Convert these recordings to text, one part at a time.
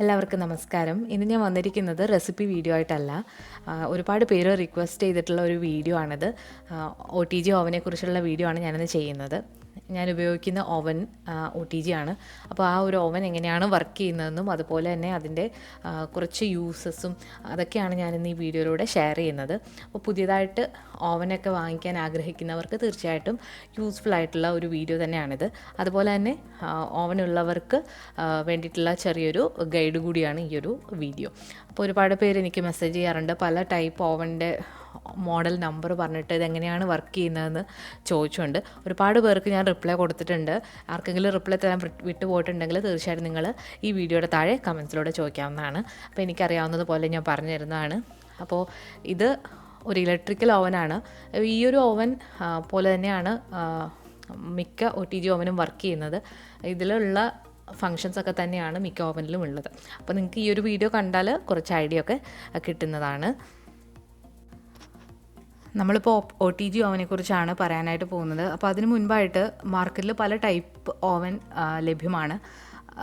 എല്ലാവർക്കും നമസ്കാരം. ഇന്ന് ഞാൻ വന്നിരിക്കുന്നത് റെസിപ്പി വീഡിയോ ആയിട്ടല്ല. ഒരുപാട് പേര് റിക്വസ്റ്റ് ചെയ്തിട്ടുള്ള ഒരു വീഡിയോ ആണിത്. OTG ഓവനെ കുറിച്ചുള്ള വീഡിയോ ആണ് ഞാനിന്ന് ചെയ്യുന്നത്. ഞാൻ ഉപയോഗിക്കുന്ന ഓവൻ OTG ആണ്. അപ്പോൾ ആ ഒരു ഓവൻ എങ്ങനെയാണ് വർക്ക് ചെയ്യുന്നതെന്നും അതുപോലെ തന്നെ അതിൻ്റെ കുറച്ച് യൂസസും അതൊക്കെയാണ് ഞാനിന്ന് ഈ വീഡിയോയിലൂടെ ഷെയർ ചെയ്യുന്നത്. അപ്പോൾ പുതിയതായിട്ട് ഓവനൊക്കെ വാങ്ങിക്കാൻ ആഗ്രഹിക്കുന്നവർക്ക് തീർച്ചയായിട്ടും യൂസ്ഫുൾ ആയിട്ടുള്ള ഒരു വീഡിയോ തന്നെയാണിത്. അതുപോലെ തന്നെ ഓവനുള്ളവർക്ക് വേണ്ടിയിട്ടുള്ള ചെറിയൊരു ഗൈഡ് കൂടിയാണ് ഈ ഒരു വീഡിയോ. അപ്പോൾ ഒരുപാട് പേര് എനിക്ക് മെസ്സേജ് ചെയ്യാറുണ്ട്, പല ടൈപ്പ് ഓവൻ്റെ മോഡൽ നമ്പർ പറഞ്ഞിട്ട് ഇതെങ്ങനെയാണ് വർക്ക് ചെയ്യുന്നതെന്ന് ചോദിച്ചുകൊണ്ട്. ഒരുപാട് പേർക്ക് ഞാൻ റിപ്ലൈ കൊടുത്തിട്ടുണ്ട്. ആർക്കെങ്കിലും റിപ്ലൈ തരാൻ വിട്ടുപോയിട്ടുണ്ടെങ്കിൽ തീർച്ചയായിട്ടും നിങ്ങൾ ഈ വീഡിയോയുടെ താഴെ കമൻസിലൂടെ ചോദിക്കാവുന്നതാണ്. അപ്പോൾ എനിക്കറിയാവുന്നതുപോലെ ഞാൻ പറഞ്ഞു തരുന്നതാണ്. അപ്പോൾ ഇത് ഒരു ഇലക്ട്രിക്കൽ ഓവനാണ്. ഈ ഒരു ഓവൻ പോലെ തന്നെയാണ് മിക്ക OTG ഓവനും വർക്ക് ചെയ്യുന്നത്. ഇതിലുള്ള ഫങ്ഷൻസൊക്കെ തന്നെയാണ് മിക്ക ഓവനിലും ഉള്ളത്. അപ്പോൾ നിങ്ങൾക്ക് ഈ ഒരു വീഡിയോ കണ്ടാൽ കുറച്ച് ഐഡിയ ഒക്കെ കിട്ടുന്നതാണ്. നമ്മളിപ്പോൾ OTG ഓവനെക്കുറിച്ചാണ് പറയാനായിട്ട് പോകുന്നത്. അപ്പോൾ അതിന് മുൻപായിട്ട് മാർക്കറ്റിൽ പല ടൈപ്പ് ഓവൻ ലഭ്യമാണ്.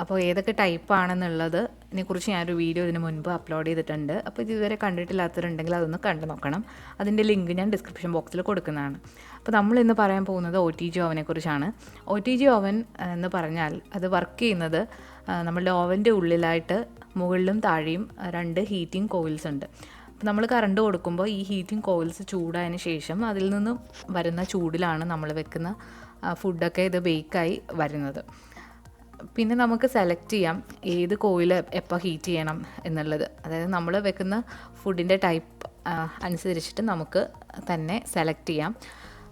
അപ്പോൾ ഏതൊക്കെ ടൈപ്പാണെന്നുള്ളതിനെക്കുറിച്ച് ഞാനൊരു വീഡിയോ ഇതിന് മുൻപ് അപ്ലോഡ് ചെയ്തിട്ടുണ്ട്. അപ്പോൾ ഇതുവരെ കണ്ടിട്ടില്ലാത്തവരുണ്ടെങ്കിൽ അതൊന്ന് കണ്ടു നോക്കണം. അതിൻ്റെ ലിങ്ക് ഞാൻ ഡിസ്ക്രിപ്ഷൻ ബോക്സിൽ കൊടുക്കുന്നതാണ്. അപ്പോൾ നമ്മൾ ഇന്ന് പറയാൻ പോകുന്നത് OTG ഓവനെക്കുറിച്ചാണ്. OTG ഓവൻ എന്ന് പറഞ്ഞാൽ അത് വർക്ക് ചെയ്യുന്നത് നമ്മളുടെ ഓവൻ്റെ ഉള്ളിലായിട്ട് മുകളിലും താഴെയും 2 ഹീറ്റിംഗ് കോയിൽസ് ഉണ്ട്. അപ്പോൾ നമ്മൾ കറണ്ട് കൊടുക്കുമ്പോൾ ഈ ഹീറ്റിംഗ് കോയിൽസ് ചൂടായതിന് ശേഷം അതിൽ നിന്ന് വരുന്ന ചൂടിലാണ് നമ്മൾ വെക്കുന്ന ഫുഡൊക്കെ ഇത് ബേക്കായി വരുന്നത്. പിന്നെ നമുക്ക് സെലക്ട് ചെയ്യാം ഏത് കോയിൽ എപ്പോൾ ഹീറ്റ് ചെയ്യണം എന്നുള്ളത്. അതായത് നമ്മൾ വെക്കുന്ന ഫുഡിൻ്റെ ടൈപ്പ് അനുസരിച്ചിട്ട് നമുക്ക് തന്നെ സെലക്ട് ചെയ്യാം.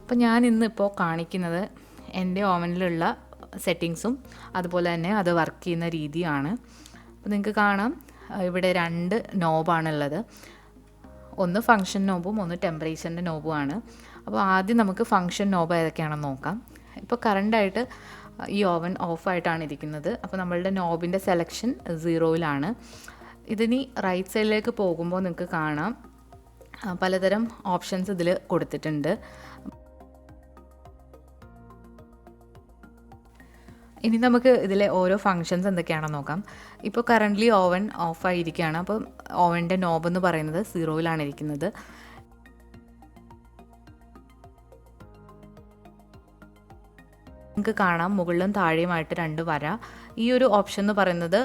അപ്പോൾ ഞാൻ ഇന്നിപ്പോൾ കാണിക്കുന്നത് എൻ്റെ ഓവനിലുള്ള സെറ്റിങ്സും അതുപോലെ തന്നെ അത് വർക്ക് ചെയ്യുന്ന രീതിയാണ്. അപ്പോൾ നിങ്ങൾക്ക് കാണാം ഇവിടെ 2 നോബാണുള്ളത്. ഒന്ന് ഫങ്ഷൻ നോബും ഒന്ന് ടെമ്പറേച്ചറിൻ്റെ നോബുമാണ്. അപ്പോൾ ആദ്യം നമുക്ക് ഫങ്ഷൻ നോബ് ഏതൊക്കെയാണെന്ന് നോക്കാം. ഇപ്പോൾ കറണ്ടായിട്ട് ഈ ഓവൻ ഓഫായിട്ടാണ് ഇരിക്കുന്നത്. അപ്പോൾ നമ്മളുടെ നോബിൻ്റെ സെലക്ഷൻ 0-ലാണ്. ഇതിനി റൈറ്റ് സൈഡിലേക്ക് പോകുമ്പോൾ നിങ്ങൾക്ക് കാണാം പലതരം ഓപ്ഷൻസ് ഇതിൽ കൊടുത്തിട്ടുണ്ട്. ഇനി നമുക്ക് ഇതിലെ ഓരോ ഫങ്ഷൻസ് എന്തൊക്കെയാണെന്ന് നോക്കാം. ഇപ്പോൾ കറൻ്റ്ലി ഓവൻ ഓഫായിരിക്കുകയാണ്. അപ്പോൾ ഓവൻ്റെ നോബ് എന്ന് പറയുന്നത് 0-ലാണ് ഇരിക്കുന്നത്. നിങ്ങൾക്ക് കാണാം മുകളിലും താഴെയുമായിട്ട് 2 വര. ഈ ഒരു ഓപ്ഷൻ എന്ന് പറയുന്നത്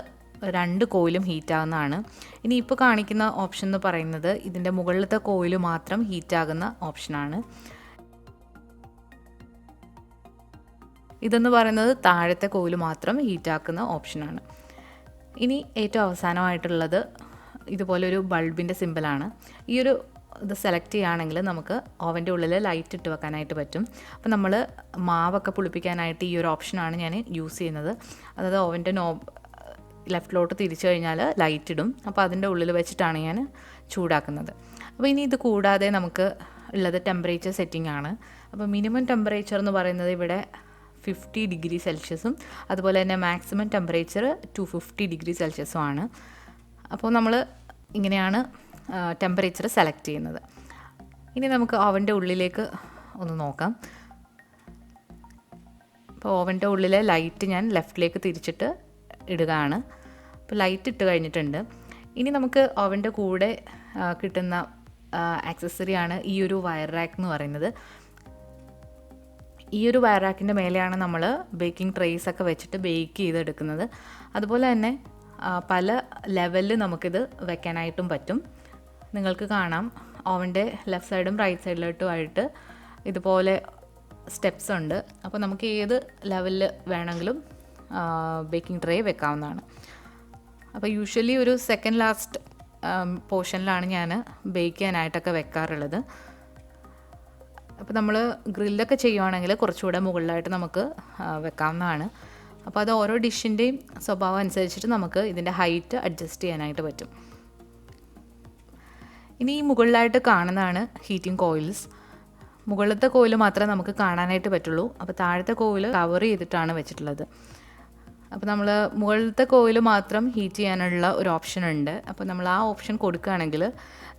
2 കോയിലും ഹീറ്റാകുന്നതാണ്. ഇനി ഇപ്പോൾ കാണിക്കുന്ന ഓപ്ഷൻ എന്ന് പറയുന്നത് ഇതിൻ്റെ മുകളിലത്തെ കോയിൽ മാത്രം ഹീറ്റാകുന്ന ഓപ്ഷനാണ്. ഇതെന്ന് പറയുന്നത് താഴത്തെ കോയിൽ മാത്രം ഹീറ്റാക്കുന്ന ഓപ്ഷനാണ്. ഇനി ഏറ്റവും അവസാനമായിട്ടുള്ളത് ഇതുപോലൊരു ബൾബിൻ്റെ സിമ്പിളാണ്. ഈ ഒരു ഇത് സെലക്ട് ചെയ്യുകയാണെങ്കിൽ നമുക്ക് ഓവൻ്റെ ഉള്ളിൽ ലൈറ്റ് ഇട്ട് വെക്കാനായിട്ട് പറ്റും. അപ്പോൾ നമ്മൾ മാവൊക്കെ പുളിപ്പിക്കാനായിട്ട് ഈ ഒരു ഓപ്ഷനാണ് ഞാൻ യൂസ് ചെയ്യുന്നത്. അതായത് ഓവൻ്റെ നോബ് ലെഫ്റ്റിലോട്ട് തിരിച്ചു കഴിഞ്ഞാൽ ലൈറ്റ് ഇടും. അപ്പോൾ അതിൻ്റെ ഉള്ളിൽ വെച്ചിട്ടാണ് ഞാൻ ചൂടാക്കുന്നത്. അപ്പോൾ ഇനി ഇത് കൂടാതെ നമുക്ക് ഉള്ളത് ടെമ്പറേച്ചർ സെറ്റിംഗ് ആണ്. അപ്പോൾ മിനിമം ടെമ്പറേച്ചർ എന്ന് പറയുന്നത് ഇവിടെ 50 ഡിഗ്രി സെൽഷ്യസും അതുപോലെ തന്നെ മാക്സിമം ടെമ്പറേച്ചർ 250 ഡിഗ്രി സെൽഷ്യസും ആണ്. അപ്പോൾ നമ്മൾ ഇങ്ങനെയാണ് ടെമ്പറേച്ചർ സെലക്ട് ചെയ്യുന്നത്. ഇനി നമുക്ക് ഓവൻ്റെ ഉള്ളിലേക്ക് ഒന്ന് നോക്കാം. അപ്പോൾ ഓവൻ്റെ ഉള്ളിലെ ലൈറ്റ് ഞാൻ ലെഫ്റ്റിലേക്ക് തിരിച്ചിട്ട് ഇടുകയാണ്. അപ്പോൾ ലൈറ്റ് ഇട്ട് കഴിഞ്ഞിട്ടുണ്ട്. ഇനി നമുക്ക് ഓവൻ്റെ കൂടെ കിട്ടുന്ന ആക്സസറിയാണ് ഈ ഒരു വയർ റാക്ക് എന്ന് പറയുന്നത്. ഈ ഒരു വയർ റാക്കിൻ്റെ മേലെയാണ് നമ്മൾ ബേക്കിംഗ് ട്രേസ് ഒക്കെ വെച്ചിട്ട് ബേക്ക് ചെയ്തെടുക്കുന്നത്. അതുപോലെ തന്നെ പല ലെവലിൽ നമുക്കിത് വെക്കാനായിട്ടും പറ്റും. നിങ്ങൾക്ക് കാണാം ഓവൻ്റെ ലെഫ്റ്റ് സൈഡും റൈറ്റ് സൈഡിലോട്ടുമായിട്ട് ഇതുപോലെ സ്റ്റെപ്സ് ഉണ്ട്. അപ്പോൾ നമുക്ക് ഏത് ലെവലിൽ വേണമെങ്കിലും ബേക്കിംഗ് ട്രേ വെക്കാവുന്നതാണ്. അപ്പോൾ യൂഷ്വലി ഒരു സെക്കൻഡ് ലാസ്റ്റ് പോർഷനിലാണ് ഞാൻ ബേക്ക് ചെയ്യാനായിട്ടൊക്കെ വെക്കാറുള്ളത്. അപ്പോൾ നമ്മൾ ഗ്രില്ലൊക്കെ ചെയ്യുവാണെങ്കിൽ കുറച്ചുകൂടെ മുകളിലായിട്ട് നമുക്ക് വെക്കാവുന്നതാണ്. അപ്പോൾ അത് ഓരോ ഡിഷിൻ്റെയും സ്വഭാവം അനുസരിച്ചിട്ട് നമുക്ക് ഇതിൻ്റെ ഹൈറ്റ് അഡ്ജസ്റ്റ് ചെയ്യാനായിട്ട് പറ്റും. ഇനി ഈ മുകളിലായിട്ട് കാണുന്നതാണ് ഹീറ്റിംഗ് കോയിൽസ്. മുകളിലത്തെ കോയിൽ മാത്രമേ നമുക്ക് കാണാനായിട്ട് പറ്റുള്ളൂ. അപ്പോൾ താഴത്തെ കോയിൽ കവർ ചെയ്തിട്ടാണ് വെച്ചിട്ടുള്ളത്. അപ്പോൾ നമ്മൾ മുകളിലത്തെ കോയിൽ മാത്രം ഹീറ്റ് ചെയ്യാനുള്ള ഒരു ഓപ്ഷൻ ഉണ്ട്. അപ്പോൾ നമ്മൾ ആ ഓപ്ഷൻ കൊടുക്കുകയാണെങ്കിൽ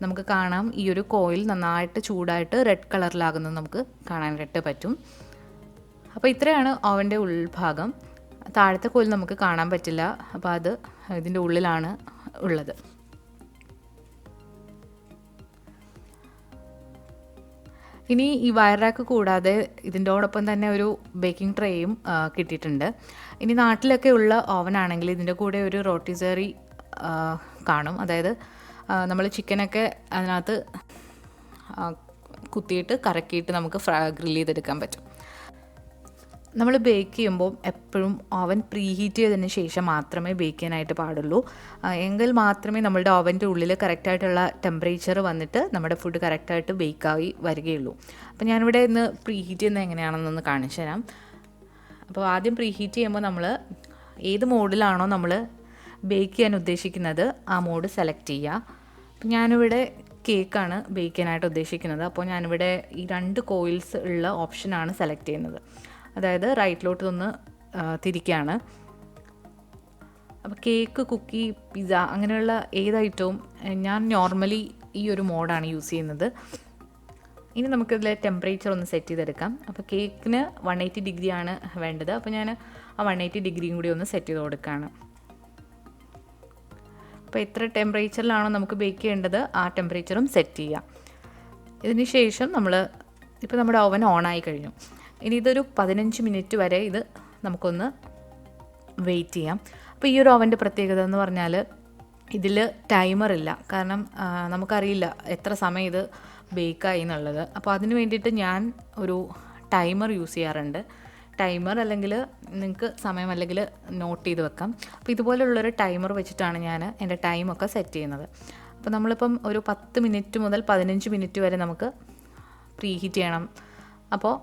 നമുക്ക് കാണാം ഈ ഒരു കോയിൽ നന്നായിട്ട് ചൂടായിട്ട് റെഡ് കളറിലാകുന്നത് നമുക്ക് കാണാനായിട്ട് പറ്റും. അപ്പോൾ ഇത്രയാണ് ഓവൻ്റെ ഉൾഭാഗം. താഴത്തെ കോയിൽ നമുക്ക് കാണാൻ പറ്റില്ല. അപ്പോൾ അത് ഇതിൻ്റെ ഉള്ളിലാണ് ഉള്ളത്. ഇനി ഈ വയർ റാക്ക് കൂടാതെ ഇതിൻ്റോടൊപ്പം തന്നെ ഒരു ബേക്കിംഗ് ട്രേയും കിട്ടിയിട്ടുണ്ട്. ഇനി നാട്ടിലൊക്കെ ഉള്ള ഓവനാണെങ്കിൽ ഇതിൻ്റെ കൂടെ ഒരു റോട്ടിസറി കാണും. അതായത് നമ്മൾ ചിക്കനൊക്കെ അതിനകത്ത് കുത്തിയിട്ട് കറക്കിയിട്ട് നമുക്ക് ഗ്രില്ല് ചെയ്തെടുക്കാൻ പറ്റും. നമ്മൾ ബേക്ക് ചെയ്യുമ്പോൾ എപ്പോഴും ഓവൻ പ്രീ ഹീറ്റ് ചെയ്തതിന് ശേഷം മാത്രമേ ബേക്ക് ചെയ്യാനായിട്ട് പാടുള്ളൂ. എങ്കിൽ മാത്രമേ നമ്മളുടെ ഓവൻ്റെ ഉള്ളിൽ കറക്റ്റായിട്ടുള്ള ടെമ്പറേച്ചർ വന്നിട്ട് നമ്മുടെ ഫുഡ് കറക്റ്റായിട്ട് ബേക്കായി വരികയുള്ളൂ. അപ്പോൾ ഞാനിവിടെ ഇന്ന് പ്രീ ഹീറ്റ് ചെയ്യുന്നത് എങ്ങനെയാണെന്നൊന്ന് കാണിച്ചു തരാം. അപ്പോൾ ആദ്യം പ്രീ ഹീറ്റ് ചെയ്യുമ്പോൾ നമ്മൾ ഏത് മോഡിലാണോ നമ്മൾ ബേക്ക് ചെയ്യാൻ ഉദ്ദേശിക്കുന്നത് ആ മോഡ് സെലക്ട് ചെയ്യുക. അപ്പോൾ ഞാനിവിടെ കേക്കാണ് ബേക്ക് ചെയ്യാനായിട്ട് ഉദ്ദേശിക്കുന്നത്. അപ്പോൾ ഞാനിവിടെ ഈ 2 കോയിൽസ് ഉള്ള ഓപ്ഷനാണ് സെലക്ട് ചെയ്യുന്നത്. അതായത് റൈറ്റിലോട്ട് ഒന്ന് തിരിക്കുകയാണ്. അപ്പോൾ കേക്ക്, കുക്കി, പിസ്സ അങ്ങനെയുള്ള ഏത് ഐറ്റവും ഞാൻ നോർമലി ഈ ഒരു മോഡാണ് യൂസ് ചെയ്യുന്നത്. ഇനി നമുക്കിതിലെ ടെമ്പറേച്ചർ ഒന്ന് സെറ്റ് ചെയ്തെടുക്കാം. അപ്പോൾ കേക്കിന് 180 ഡിഗ്രിയാണ് വേണ്ടത്. അപ്പോൾ ഞാൻ ആ 180 ഡിഗ്രിയും കൂടി ഒന്ന് സെറ്റ് ചെയ്ത് കൊടുക്കുകയാണ്. അപ്പോൾ എത്ര ടെമ്പറേച്ചറിലാണോ നമുക്ക് ബേക്ക് ചെയ്യേണ്ടത് ആ ടെമ്പറേച്ചറും സെറ്റ് ചെയ്യാം. ഇതിന് ശേഷം ഇപ്പോൾ നമ്മുടെ ഓവൻ ഓണായി കഴിഞ്ഞു. ഇനി ഇതൊരു 15 മിനിറ്റ് വരെ ഇത് നമുക്കൊന്ന് വെയിറ്റ് ചെയ്യാം. അപ്പോൾ ഈ ഒരു ഓവൻ്റെ പ്രത്യേകത എന്ന് പറഞ്ഞാൽ ഇതിൽ ടൈമറില്ല. കാരണം നമുക്കറിയില്ല എത്ര സമയം ഇത് ബേക്കായി എന്നുള്ളത്. അപ്പോൾ അതിന് വേണ്ടിയിട്ട് ഞാൻ ഒരു ടൈമർ യൂസ് ചെയ്യാറുണ്ട്. ടൈമർ അല്ലെങ്കിൽ നിങ്ങൾക്ക് സമയം അല്ലെങ്കിൽ നോട്ട് ചെയ്ത് വെക്കാം. അപ്പോൾ ഇതുപോലുള്ളൊരു ടൈമർ വെച്ചിട്ടാണ് ഞാൻ എൻ്റെ ടൈമൊക്കെ സെറ്റ് ചെയ്യുന്നത്. അപ്പോൾ നമ്മളിപ്പം ഒരു 10 മിനിറ്റ് മുതൽ 15 മിനിറ്റ് വരെ നമുക്ക് പ്രീ ഹീറ്റ് ചെയ്യണം. അപ്പോൾ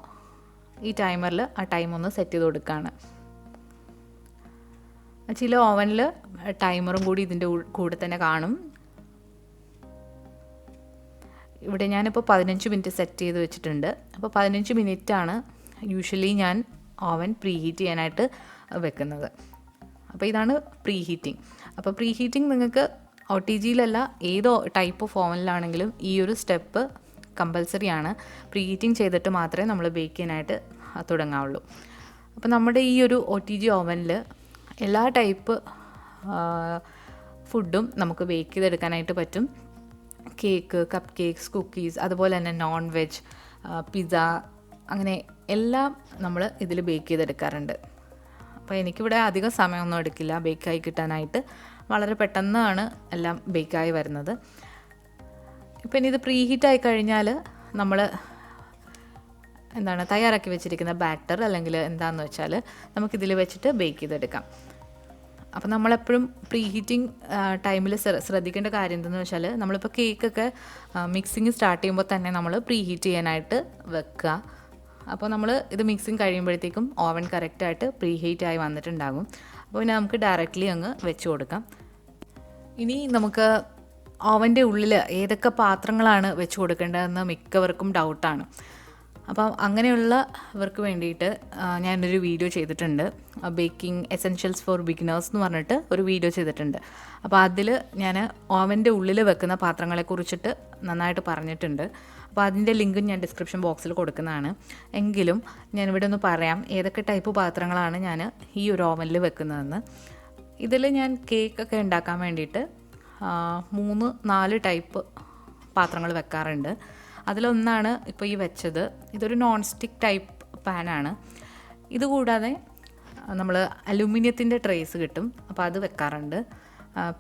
ഈ ടൈമറിൽ ആ ടൈം ഒന്ന് സെറ്റ് ചെയ്ത് കൊടുക്കുകയാണ്. ചില ഓവനിൽ ടൈമറും കൂടി ഇതിൻ്റെ കൂടെ തന്നെ കാണും. ഇവിടെ ഞാനിപ്പോൾ 15 മിനിറ്റ് സെറ്റ് ചെയ്ത് വെച്ചിട്ടുണ്ട്. അപ്പോൾ 15 മിനിറ്റാണ് യൂഷ്വലി ഞാൻ ഓവൻ പ്രീ ഹീറ്റ് ചെയ്യാനായിട്ട് വെക്കുന്നത്. അപ്പോൾ ഇതാണ് പ്രീ ഹീറ്റിംഗ്. അപ്പോൾ പ്രീ ഹീറ്റിംഗ് നിങ്ങൾക്ക് OTGയിലല്ല ഏതോ ടൈപ്പ് ഓഫ് ഓവനിലാണെങ്കിലും ഈ ഒരു സ്റ്റെപ്പ് കമ്പൽസറി ആണ്. പ്രീ ഹീറ്റിംഗ് ചെയ്തിട്ട് മാത്രമേ നമ്മൾ ബേക്ക് ചെയ്യാനായിട്ട് തുടങ്ങാവുള്ളൂ. അപ്പോൾ നമ്മുടെ ഈ ഒരു OTG ഓവനിൽ എല്ലാ ടൈപ്പ് ഫുഡും നമുക്ക് ബേക്ക് ചെയ്തെടുക്കാനായിട്ട് പറ്റും. കേക്ക്, കപ്പ് കേക്ക്സ്, കുക്കീസ്, അതുപോലെ തന്നെ നോൺ വെജ്, പിസ്സ, അങ്ങനെ എല്ലാം നമ്മൾ ഇതിൽ ബേക്ക് ചെയ്തെടുക്കാറുണ്ട്. അപ്പോൾ എനിക്കിവിടെ അധികം സമയമൊന്നും എടുക്കില്ല ബേക്കായി കിട്ടാനായിട്ട്. വളരെ പെട്ടെന്നാണ് എല്ലാം ബേക്കായി വരുന്നത്. ഇപ്പം ഇനി ഇത് പ്രീ ഹീറ്റായി കഴിഞ്ഞാൽ നമ്മൾ തയ്യാറാക്കി വെച്ചിരിക്കുന്ന ബാറ്റർ അല്ലെങ്കിൽ എന്താണെന്ന് വെച്ചാൽ നമുക്കിതിൽ വെച്ചിട്ട് ബേക്ക് ചെയ്തെടുക്കാം. അപ്പോൾ നമ്മളെപ്പോഴും പ്രീ ഹീറ്റിംഗ് ടൈമിൽ ശ്രദ്ധിക്കേണ്ട കാര്യം എന്തെന്ന് വെച്ചാൽ നമ്മളിപ്പോൾ കേക്കൊക്കെ മിക്സിങ് സ്റ്റാർട്ട് ചെയ്യുമ്പോൾ തന്നെ നമ്മൾ പ്രീ ഹീറ്റ് ചെയ്യാനായിട്ട് വെക്കുക. അപ്പോൾ നമ്മൾ ഇത് മിക്സിങ് കഴിയുമ്പോഴത്തേക്കും ഓവൻ കറക്റ്റായിട്ട് പ്രീ ഹീറ്റായി വന്നിട്ടുണ്ടാകും. അപ്പോൾ പിന്നെ നമുക്ക് ഡയറക്റ്റ്ലി അങ്ങ് വെച്ച് കൊടുക്കാം. ഇനി നമുക്ക് ഓവൻ്റെ ഉള്ളിൽ ഏതൊക്കെ പാത്രങ്ങളാണ് വെച്ച് കൊടുക്കേണ്ടതെന്ന് മിക്കവർക്കും ഡൗട്ടാണ്. അപ്പം അങ്ങനെയുള്ളവർക്ക് വേണ്ടിയിട്ട് ഞാനൊരു വീഡിയോ ചെയ്തിട്ടുണ്ട്. ബേക്കിംഗ് എസെൻഷ്യൽസ് ഫോർ ബിഗിനേഴ്സ് എന്ന് പറഞ്ഞിട്ട് ഒരു വീഡിയോ ചെയ്തിട്ടുണ്ട്. അപ്പോൾ അതിൽ ഞാൻ ഓവൻ്റെ ഉള്ളിൽ വെക്കുന്ന പാത്രങ്ങളെക്കുറിച്ചിട്ട് നന്നായിട്ട് പറഞ്ഞിട്ടുണ്ട്. അപ്പോൾ അതിൻ്റെ ലിങ്കും ഞാൻ ഡിസ്ക്രിപ്ഷൻ ബോക്സിൽ കൊടുക്കുന്നതാണ്. എങ്കിലും ഞാനിവിടെ ഒന്ന് പറയാം ഏതൊക്കെ ടൈപ്പ് പാത്രങ്ങളാണ് ഞാൻ ഈ ഒരു ഓവനിൽ വെക്കുന്നതെന്ന്. ഇതിൽ ഞാൻ കേക്കൊക്കെ ഉണ്ടാക്കാൻ വേണ്ടിയിട്ട് 3-4 ടൈപ്പ് പാത്രങ്ങൾ വെക്കാറുണ്ട്. അതിലൊന്നാണ് ഇപ്പോൾ ഈ വെച്ചത്. ഇതൊരു നോൺ സ്റ്റിക്ക് ടൈപ്പ് പാനാണ്. ഇതുകൂടാതെ നമ്മൾ അലുമിനിയത്തിൻ്റെ ട്രേസ് കിട്ടും, അപ്പോൾ അത് വെക്കാറുണ്ട്.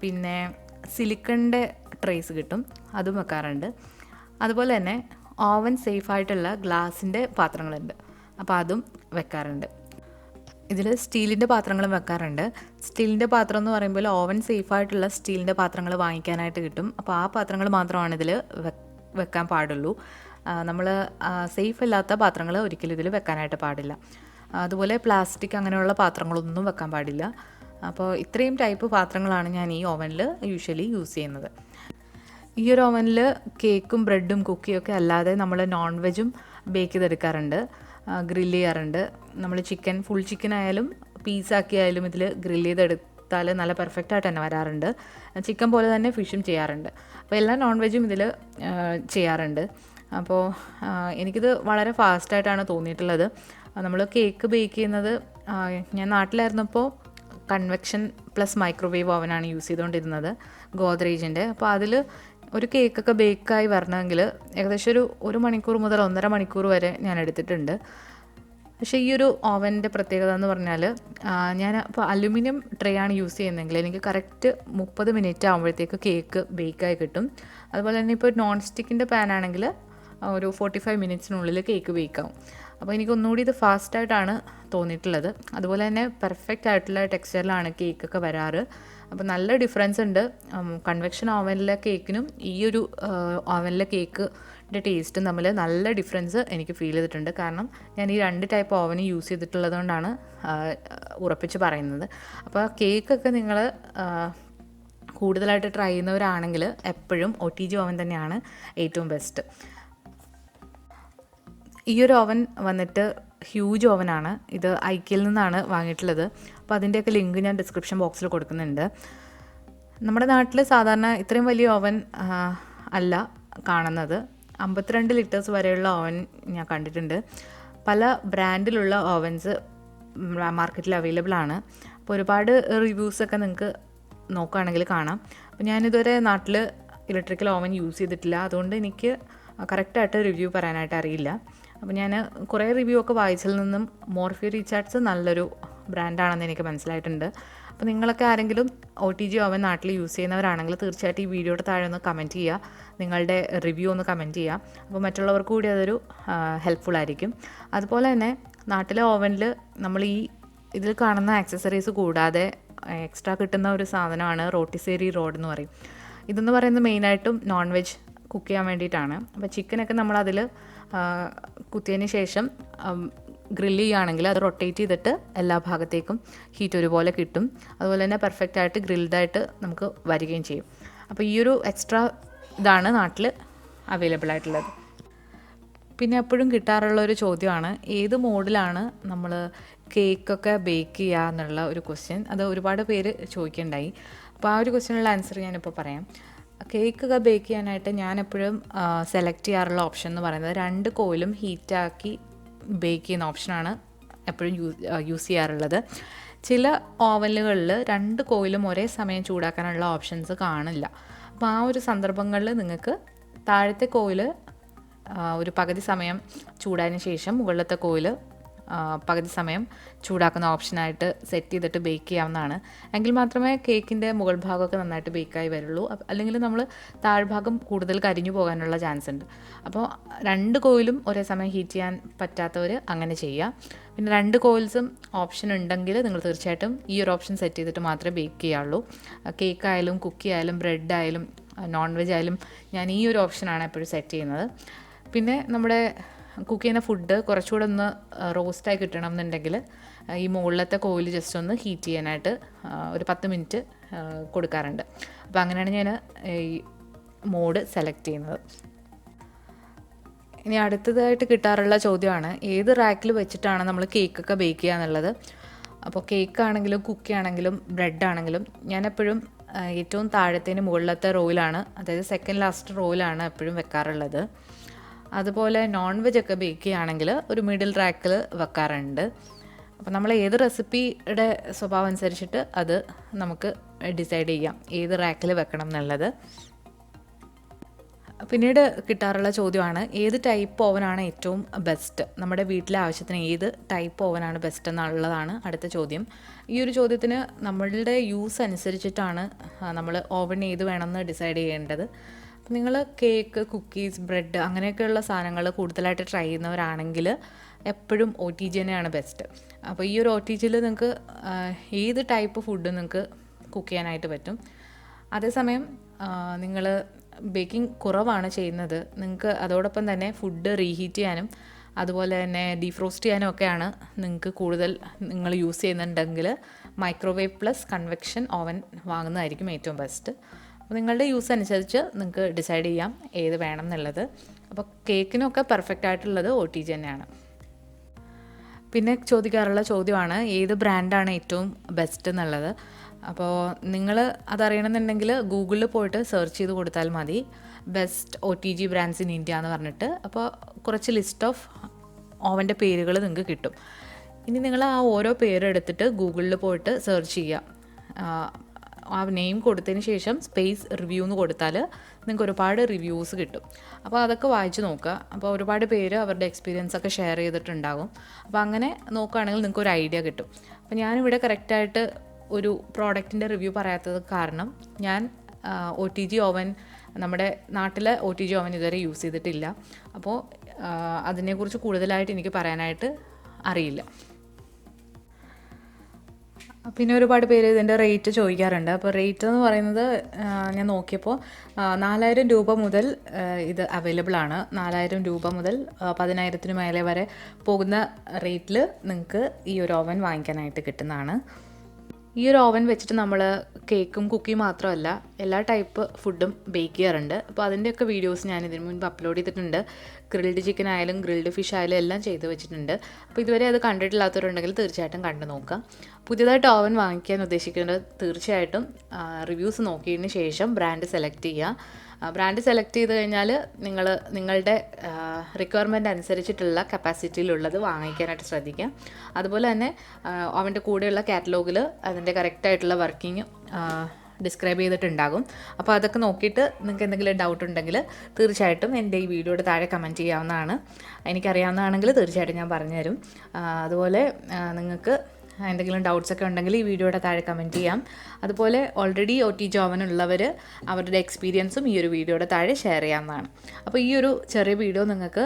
പിന്നെ സിലിക്കണിൻ്റെ ട്രേസ് കിട്ടും, അതും വെക്കാറുണ്ട്. അതുപോലെ തന്നെ ഓവൻ സേഫായിട്ടുള്ള ഗ്ലാസിൻ്റെ പാത്രങ്ങളുണ്ട്, അപ്പോൾ അതും വെക്കാറുണ്ട്. ഇതിൽ സ്റ്റീലിൻ്റെ പാത്രങ്ങളും വെക്കാറുണ്ട്. സ്റ്റീലിൻ്റെ പാത്രം എന്ന് പറയുമ്പോൾ ഓവൻ സേഫായിട്ടുള്ള സ്റ്റീലിൻ്റെ പാത്രങ്ങൾ വാങ്ങിക്കാനായിട്ട് കിട്ടും. അപ്പോൾ ആ പാത്രങ്ങൾ മാത്രമാണ് ഇതിൽ വെക്കാൻ പാടുള്ളൂ. നമ്മൾ സേഫ് അല്ലാത്ത പാത്രങ്ങൾ ഒരിക്കലും ഇതിൽ വെക്കാനായിട്ട് പാടില്ല. അതുപോലെ പ്ലാസ്റ്റിക് അങ്ങനെയുള്ള പാത്രങ്ങളൊന്നും വെക്കാൻ പാടില്ല. അപ്പോൾ ഇത്രയും ടൈപ്പ് പാത്രങ്ങളാണ് ഞാൻ ഈ ഓവനിൽ യൂഷ്വലി യൂസ് ചെയ്യുന്നത്. ഈ ഒരു ഓവനിൽ കേക്കും ബ്രെഡും കുക്കിയൊക്കെ അല്ലാതെ നമ്മൾ നോൺ വെജും ബേക്ക് ചെയ്തെടുക്കാറുണ്ട്, ഗ്രില്ല് ചെയ്യാറുണ്ട്. നമ്മൾ ഫുൾ ചിക്കൻ ആയാലും പീസാക്കി ആയാലും ഇതിൽ ഗ്രില്ല് ചെയ്തെടുത്താൽ നല്ല പെർഫെക്റ്റായിട്ട് തന്നെ വരാറുണ്ട്. ചിക്കൻ പോലെ തന്നെ ഫിഷും ചെയ്യാറുണ്ട്. അപ്പോൾ എല്ലാ നോൺ വെജും ഇതിൽ ചെയ്യാറുണ്ട്. അപ്പോൾ എനിക്കിത് വളരെ ഫാസ്റ്റായിട്ടാണ് തോന്നിയിട്ടുള്ളത്. നമ്മൾ കേക്ക് ബേക്ക് ചെയ്യുന്നത് ഞാൻ നാട്ടിലായിരുന്നപ്പോൾ കൺവെക്ഷൻ പ്ലസ് മൈക്രോവേവ് ഓവനാണ് യൂസ് ചെയ്തുകൊണ്ടിരുന്നത്, ഗോദ്രേജിൻ്റെ. അപ്പോൾ അതിൽ ഒരു കേക്കൊക്കെ ബേക്കായി വരണമെങ്കിൽ ഏകദേശം ഒരു മണിക്കൂർ മുതൽ 1.5 മണിക്കൂർ വരെ ഞാൻ എടുത്തിട്ടുണ്ട്. പക്ഷേ ഈ ഒരു ഓവൻ്റെ പ്രത്യേകത എന്ന് പറഞ്ഞാൽ, ഞാൻ ഇപ്പോൾ അലുമിനിയം ട്രേ ആണ് യൂസ് ചെയ്യുന്നതെങ്കിൽ എനിക്ക് കറക്റ്റ് 30 മിനിറ്റ് ആകുമ്പോഴത്തേക്ക് കേക്ക് ബേക്കായി കിട്ടും. അതുപോലെ തന്നെ ഇപ്പോൾ നോൺ സ്റ്റിക്കിൻ്റെ പാൻ ആണെങ്കിൽ ഒരു 45 മിനിറ്റ്സിനുള്ളിൽ കേക്ക് ബേക്കാവും. അപ്പോൾ എനിക്ക് ഒന്നുകൂടി ഇത് ഫാസ്റ്റായിട്ടാണ് തോന്നിയിട്ടുള്ളത്. അതുപോലെ തന്നെ പെർഫെക്റ്റ് ആയിട്ടുള്ള ടെക്സ്ചറിലാണ് കേക്കൊക്കെ വരാറ്. അപ്പോൾ നല്ല ഡിഫറൻസ് ഉണ്ട് കൺവെക്ഷൻ ഓവനിലെ കേക്കിനും ഈ ഒരു ഓവനിലെ കേക്കിൻ്റെ ടേസ്റ്റും തമ്മിൽ നല്ല ഡിഫറൻസ് എനിക്ക് ഫീൽ ചെയ്തിട്ടുണ്ട്. കാരണം ഞാൻ ഈ 2 ടൈപ്പ് ഓവൻ യൂസ് ചെയ്തിട്ടുള്ളത് കൊണ്ടാണ് ഉറപ്പിച്ച് പറയുന്നത്. അപ്പോൾ കേക്കൊക്കെ നിങ്ങൾ കൂടുതലായിട്ട് ട്രൈ ചെയ്യുന്നവരാണെങ്കിൽ എപ്പോഴും OTG ഓവൻ തന്നെയാണ് ഏറ്റവും ബെസ്റ്റ്. ഈ ഒരു ഓവൻ വന്നിട്ട് ഹ്യൂജ് ഓവനാണ്. ഇത് ഐക്കയിൽ നിന്നാണ് വാങ്ങിയിട്ടുള്ളത്. അപ്പോൾ അതിൻ്റെയൊക്കെ ലിങ്ക് ഞാൻ ഡിസ്ക്രിപ്ഷൻ ബോക്സിൽ കൊടുക്കുന്നുണ്ട്. നമ്മുടെ നാട്ടിൽ സാധാരണ ഇത്രയും വലിയ ഓവൻ അല്ല കാണുന്നത്. 52 ലിറ്റേഴ്സ് വരെയുള്ള ഓവൻ ഞാൻ കണ്ടിട്ടുണ്ട്. പല ബ്രാൻഡിലുള്ള ഓവൻസ് മാർക്കറ്റിൽ അവൈലബിൾ ആണ്. അപ്പോൾ ഒരുപാട് റിവ്യൂസൊക്കെ നിങ്ങൾക്ക് നോക്കുകയാണെങ്കിൽ കാണാം. അപ്പോൾ ഞാനിതുവരെ നാട്ടിൽ ഇലക്ട്രിക്കൽ ഓവൻ യൂസ് ചെയ്തിട്ടില്ല, അതുകൊണ്ട് എനിക്ക് കറക്റ്റായിട്ട് റിവ്യൂ പറയാനായിട്ട് അറിയില്ല. അപ്പോൾ ഞാൻ കുറേ റിവ്യൂ ഒക്കെ വായിച്ചതിൽ നിന്നും മോർഫി റീചാർഡ്സ് നല്ലൊരു ബ്രാൻഡാണെന്ന് എനിക്ക് മനസ്സിലായിട്ടുണ്ട്. അപ്പോൾ നിങ്ങളൊക്കെ ആരെങ്കിലും OTG ഓവൻ നാട്ടിൽ യൂസ് ചെയ്യുന്നവരാണെങ്കിൽ തീർച്ചയായിട്ടും ഈ വീഡിയോയുടെ താഴെ ഒന്ന് കമൻറ്റ് ചെയ്യുക, നിങ്ങളുടെ റിവ്യൂ ഒന്ന് കമൻറ്റ് ചെയ്യുക. അപ്പോൾ മറ്റുള്ളവർക്ക് കൂടി അതൊരു ഹെൽപ്ഫുൾ ആയിരിക്കും. അതുപോലെ തന്നെ നാട്ടിലെ ഓവനിൽ നമ്മൾ ഇതിൽ കാണുന്ന ആക്സസറീസ് കൂടാതെ എക്സ്ട്രാ കിട്ടുന്ന ഒരു സാധനമാണ് റോട്ടിസേരി റോഡ് എന്ന് പറയും. ഇതെന്ന് പറയുന്നത് മെയിനായിട്ടും നോൺ വെജ് കുക്ക് ചെയ്യാൻ വേണ്ടിയിട്ടാണ്. അപ്പോൾ ചിക്കനൊക്കെ നമ്മളതിൽ കുത്തിയതിന് ശേഷം ഗ്രില്ല് ചെയ്യുകയാണെങ്കിൽ അത് റൊട്ടേറ്റ് ചെയ്തിട്ട് എല്ലാ ഭാഗത്തേക്കും ഹീറ്റ് ഒരുപോലെ കിട്ടും. അതുപോലെ തന്നെ പെർഫെക്റ്റായിട്ട് ഗ്രിൽഡായിട്ട് നമുക്ക് വരികയും ചെയ്യും. അപ്പോൾ ഈ ഒരു എക്സ്ട്രാ ഇതാണ് നാട്ടിൽ അവൈലബിൾ ആയിട്ടുള്ളത്. പിന്നെ എപ്പോഴും കിട്ടാറുള്ള ഒരു ചോദ്യമാണ് ഏത് മോഡിലാണ് നമ്മൾ കേക്കൊക്കെ ബേക്ക് ചെയ്യുക എന്നുള്ള ഒരു ക്വസ്റ്റ്യൻ. അത് ഒരുപാട് പേര് ചോദിക്കുകയുണ്ടായി. അപ്പോൾ ആ ഒരു ക്വസ്റ്റ്യനുള്ള ആൻസർ ഞാനിപ്പോൾ പറയാം. കേക്കൊക്കെ ബേക്ക് ചെയ്യാനായിട്ട് ഞാൻ എപ്പോഴും സെലക്ട് ചെയ്യാറുള്ള ഓപ്ഷൻ എന്ന് പറയുന്നത് 2 കോയിലും ഹീറ്റാക്കി ബേക്ക് ചെയ്യുന്ന ഓപ്ഷനാണ് എപ്പോഴും യൂസ് ചെയ്യാറുള്ളത്. ചില ഓവനുകളിൽ 2 കോയിലും ഒരേ സമയം ചൂടാക്കാനുള്ള ഓപ്ഷൻസ് കാണില്ല. അപ്പോൾ ആ ഒരു സന്ദർഭങ്ങളിൽ നിങ്ങൾക്ക് താഴത്തെ കോയിൽ ഒരു പകുതി സമയം ചൂടായതിന് ശേഷം മുകളിലത്തെ കോയിൽ പകുതി സമയം ചൂടാക്കുന്ന ഓപ്ഷനായിട്ട് സെറ്റ് ചെയ്തിട്ട് ബേക്ക് ചെയ്യാവുന്നതാണ്. എങ്കിൽ മാത്രമേ കേക്കിൻ്റെ മുകൾ ഭാഗമൊക്കെ നന്നായിട്ട് ബേക്കായി വരുള്ളൂ. അല്ലെങ്കിൽ നമ്മൾ താഴ്ഭാഗം കൂടുതൽ കരിഞ്ഞു പോകാനുള്ള ചാൻസ് ഉണ്ട്. അപ്പോൾ 2 കോയിലും ഒരേ സമയം ഹീറ്റ് ചെയ്യാൻ പറ്റാത്തവർ അങ്ങനെ ചെയ്യുക. പിന്നെ 2 കോയിൽസും ഓപ്ഷൻ ഉണ്ടെങ്കിൽ നിങ്ങൾ തീർച്ചയായിട്ടും ഈ ഒരു ഓപ്ഷൻ സെറ്റ് ചെയ്തിട്ട് മാത്രമേ ബേക്ക് ചെയ്യാവുള്ളൂ. കേക്കായാലും കുക്കി ആയാലും ബ്രെഡ് ആയാലും നോൺ വെജ് ആയാലും ഞാൻ ഈ ഒരു ഓപ്ഷനാണ് എപ്പോഴും സെറ്റ് ചെയ്യുന്നത്. പിന്നെ നമ്മുടെ കുക്ക് ചെയ്യുന്ന ഫുഡ് കുറച്ചുകൂടെ ഒന്ന് റോസ്റ്റായി കിട്ടണം എന്നുണ്ടെങ്കിൽ ഈ മുകളിലത്തെ കോയിൽ ജസ്റ്റ് ഒന്ന് ഹീറ്റ് ചെയ്യാനായിട്ട് ഒരു 10 മിനിറ്റ് കൊടുക്കാറുണ്ട്. അപ്പോൾ അങ്ങനെയാണ് ഞാൻ ഈ മോഡ് സെലക്ട് ചെയ്യുന്നത്. ഇനി അടുത്തതായിട്ട് കിട്ടാറുള്ള ചോദ്യമാണ് ഏത് റാക്കിൽ വെച്ചിട്ടാണ് നമ്മൾ കേക്കൊക്കെ ബേക്ക് ചെയ്യുക എന്നുള്ളത്. അപ്പോൾ കേക്കാണെങ്കിലും കുക്കി ആണെങ്കിലും ബ്രെഡ് ആണെങ്കിലും ഞാനെപ്പോഴും ഏറ്റവും താഴത്തേന് മുകളിലത്തെ റോയിലാണ്, അതായത് സെക്കൻഡ് ലാസ്റ്റ് റോയിലാണ് എപ്പോഴും വെക്കാറുള്ളത്. അതുപോലെ നോൺ വെജ് ഒക്കെ ബേക്ക് ചെയ്യുകയാണെങ്കിൽ ഒരു മിഡിൽ റാക്കിൽ വെക്കാറുണ്ട്. അപ്പോൾ നമ്മൾ ഏത് റെസിപ്പിയുടെ സ്വഭാവം അനുസരിച്ചിട്ട് അത് നമുക്ക് ഡിസൈഡ് ചെയ്യാം ഏത് റാക്കിൽ വെക്കണം എന്നുള്ളത്. പിന്നീട് കിട്ടാറുള്ള ചോദ്യമാണ് ഏത് ടൈപ്പ് ഓവനാണ് ഏറ്റവും ബെസ്റ്റ്, നമ്മുടെ വീട്ടിലെ ആവശ്യത്തിന് ഏത് ടൈപ്പ് ഓവനാണ് ബെസ്റ്റ് എന്നുള്ളതാണ് അടുത്ത ചോദ്യം. ഈ ഒരു ചോദ്യത്തിന് നമ്മളുടെ യൂസ് അനുസരിച്ചിട്ടാണ് നമ്മൾ ഓവൻ ഏത് വേണമെന്ന് ഡിസൈഡ് ചെയ്യേണ്ടത്. നിങ്ങൾ കേക്ക് കുക്കീസ് ബ്രെഡ് അങ്ങനെയൊക്കെയുള്ള സാധനങ്ങൾ കൂടുതലായിട്ട് ട്രൈ ചെയ്യുന്നവരാണെങ്കിൽ എപ്പോഴും OTG തന്നെയാണ് ബെസ്റ്റ്. അപ്പോൾ ഈ ഒരു OTGയിൽ നിങ്ങൾക്ക് ഏത് ടൈപ്പ് ഫുഡ് നിങ്ങൾക്ക് കുക്ക് ചെയ്യാനായിട്ട് പറ്റും. അതേസമയം നിങ്ങൾ ബേക്കിംഗ് കുറവാണ് ചെയ്യുന്നത്, നിങ്ങൾക്ക് അതോടൊപ്പം തന്നെ ഫുഡ് റീഹീറ്റ് ചെയ്യാനും അതുപോലെ തന്നെ ഡീഫ്രോസ്റ്റ് ചെയ്യാനും ഒക്കെയാണ് നിങ്ങൾക്ക് കൂടുതൽ നിങ്ങൾ യൂസ് ചെയ്യുന്നുണ്ടെങ്കിൽ മൈക്രോവേവ് പ്ലസ് കൺവെക്ഷൻ ഓവൻ വാങ്ങുന്നതായിരിക്കും ഏറ്റവും ബെസ്റ്റ്. അപ്പോൾ നിങ്ങളുടെ യൂസ് അനുസരിച്ച് നിങ്ങൾക്ക് ഡിസൈഡ് ചെയ്യാം ഏത് വേണം എന്നുള്ളത്. അപ്പോൾ കേക്കിനൊക്കെ പെർഫെക്റ്റ് ആയിട്ടുള്ളത് OTG തന്നെയാണ്. പിന്നെ ചോദിക്കാറുള്ള ചോദ്യമാണ് ഏത് ബ്രാൻഡാണ് ഏറ്റവും ബെസ്റ്റ് എന്നുള്ളത്. അപ്പോൾ നിങ്ങൾ അതറിയണമെന്നുണ്ടെങ്കിൽ ഗൂഗിളിൽ പോയിട്ട് സെർച്ച് ചെയ്ത് കൊടുത്താൽ മതി best OTG brands in India എന്ന് പറഞ്ഞിട്ട്. അപ്പോൾ കുറച്ച് ലിസ്റ്റ് ഓഫ് ഓവൻ്റെ പേരുകൾ നിങ്ങൾക്ക് കിട്ടും. ഇനി നിങ്ങൾ ആ ഓരോ പേരെടുത്തിട്ട് ഗൂഗിളിൽ പോയിട്ട് സെർച്ച് ചെയ്യുക. ആ നെയിം കൊടുത്തതിന് ശേഷം സ്പേസ് റിവ്യൂ എന്ന് കൊടുത്താൽ നിങ്ങൾക്ക് ഒരുപാട് റിവ്യൂസ് കിട്ടും. അപ്പോൾ അതൊക്കെ വായിച്ച് നോക്കുക. അപ്പോൾ ഒരുപാട് പേര് അവരുടെ എക്സ്പീരിയൻസ് ഒക്കെ ഷെയർ ചെയ്തിട്ടുണ്ടാകും. അപ്പോൾ അങ്ങനെ നോക്കുകയാണെങ്കിൽ നിങ്ങൾക്ക് ഒരു ഐഡിയ കിട്ടും. അപ്പോൾ ഞാനിവിടെ കറക്റ്റായിട്ട് ഒരു പ്രോഡക്റ്റിൻ്റെ റിവ്യൂ പറയാത്തത് കാരണം ഞാൻ OTG ഓവൻ, നമ്മുടെ നാട്ടിലെ OTG ഓവൻ ഇതുവരെ യൂസ് ചെയ്തിട്ടില്ല. അപ്പോൾ അതിനെക്കുറിച്ച് കൂടുതലായിട്ട് എനിക്ക് പറയാനായിട്ട് അറിയില്ല. പിന്നെ ഒരുപാട് പേര് ഇതിൻ്റെ റേറ്റ് ചോദിക്കാറുണ്ട്. അപ്പോൾ റേറ്റ് എന്ന് പറയുന്നത് ഞാൻ നോക്കിയപ്പോൾ 4000 രൂപ മുതൽ ഇത് അവൈലബിൾ ആണ്. 4000 രൂപ മുതൽ 10,000 മേലെ വരെ പോകുന്ന റേറ്റിൽ നിങ്ങൾക്ക് ഈ ഒരു ഓവൻ വാങ്ങിക്കാനായിട്ട് കിട്ടുന്നതാണ്. ഈ ഒരു ഓവൻ വെച്ചിട്ട് നമ്മൾ കേക്കും കുക്കിയും മാത്രമല്ല എല്ലാ ടൈപ്പ് ഫുഡും ബേക്ക് ചെയ്യാറുണ്ട്. അപ്പോൾ അതിൻ്റെയൊക്കെ വീഡിയോസ് ഞാൻ ഇതിന് മുൻപ് അപ്ലോഡ് ചെയ്തിട്ടുണ്ട്. ഗ്രിൽഡ് ചിക്കൻ ആയാലും ഗ്രിൽഡ് ഫിഷ് ആയാലും എല്ലാം ചെയ്ത് വെച്ചിട്ടുണ്ട്. അപ്പോൾ ഇതുവരെ അത് കണ്ടിട്ടില്ലാത്തവരുണ്ടെങ്കിൽ തീർച്ചയായിട്ടും കണ്ടു നോക്കാം. പുതിയതായിട്ട് ഓവൻ വാങ്ങിക്കാൻ ഉദ്ദേശിക്കുന്നത് തീർച്ചയായിട്ടും റിവ്യൂസ് നോക്കിയതിന് ശേഷം ബ്രാൻഡ് സെലക്ട് ചെയ്യുക. ബ്രാൻഡ് സെലക്ട് ചെയ്ത് കഴിഞ്ഞാൽ നിങ്ങളുടെ റിക്വയർമെൻറ്റ് അനുസരിച്ചിട്ടുള്ള കപ്പാസിറ്റിയിലുള്ളത് വാങ്ങിക്കാനായിട്ട് ശ്രദ്ധിക്കുക. അതുപോലെ തന്നെ അവൻ്റെ കൂടെയുള്ള കാറ്റലോഗിൽ അതിൻ്റെ കറക്റ്റായിട്ടുള്ള വർക്കിംഗ് ഡിസ്ക്രൈബ് ചെയ്തിട്ടുണ്ടാകും. അപ്പോൾ അതൊക്കെ നോക്കിയിട്ട് നിങ്ങൾക്ക് എന്തെങ്കിലും ഡൗട്ട് ഉണ്ടെങ്കിൽ തീർച്ചയായിട്ടും എൻ്റെ ഈ വീഡിയോയുടെ താഴെ കമൻറ്റ് ചെയ്യാവുന്നതാണ്. എനിക്കറിയാവുന്നതാണെങ്കിൽ തീർച്ചയായിട്ടും ഞാൻ പറഞ്ഞുതരും. അതുപോലെ നിങ്ങൾക്ക് എന്തെങ്കിലും ഡൗട്ട്സ് ഒക്കെ ഉണ്ടെങ്കിൽ ഈ വീഡിയോയുടെ താഴെ കമൻറ്റ് ചെയ്യാം. അതുപോലെ ഓൾറെഡി OTG ഓവൻ ഉള്ളവർ അവരുടെ എക്സ്പീരിയൻസും ഈ ഒരു വീഡിയോയുടെ താഴെ ഷെയർ ചെയ്യാവുന്നതാണ്. അപ്പോൾ ഈ ഒരു ചെറിയ വീഡിയോ നിങ്ങൾക്ക്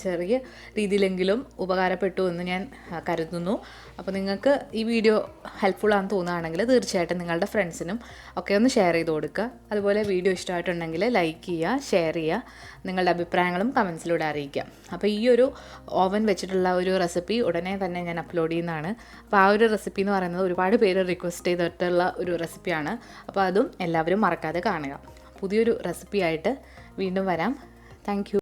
ചെറിയ രീതിയിലെങ്കിലും ഉപകാരപ്പെട്ടു എന്ന് ഞാൻ കരുതുന്നു. അപ്പോൾ നിങ്ങൾക്ക് ഈ വീഡിയോ ഹെൽപ്ഫുൾ ആണെന്ന് തോന്നുകയാണെങ്കിൽ തീർച്ചയായിട്ടും നിങ്ങളുടെ ഫ്രണ്ട്സിനും ഒക്കെ ഒന്ന് ഷെയർ ചെയ്ത് കൊടുക്കുക. അതുപോലെ വീഡിയോ ഇഷ്ടമായിട്ടുണ്ടെങ്കിൽ ലൈക്ക് ചെയ്യുക, ഷെയർ ചെയ്യുക, നിങ്ങളുടെ അഭിപ്രായങ്ങളും കമൻസിലൂടെ അറിയിക്കുക. അപ്പോൾ ഈ ഒരു ഓവൻ വെച്ചിട്ടുള്ള ഒരു റെസിപ്പി ഉടനെ തന്നെ ഞാൻ അപ്ലോഡ് ചെയ്യുന്നതാണ്. അപ്പോൾ ആ ഒരു റെസിപ്പി എന്ന് പറയുന്നത് ഒരുപാട് പേര് റിക്വസ്റ്റ് ചെയ്തിട്ടുള്ള ഒരു റെസിപ്പിയാണ്. അപ്പോൾ അതും എല്ലാവരും മറക്കാതെ കാണുക. പുതിയൊരു റെസിപ്പിയായിട്ട് വീണ്ടും വരാം. Thank you.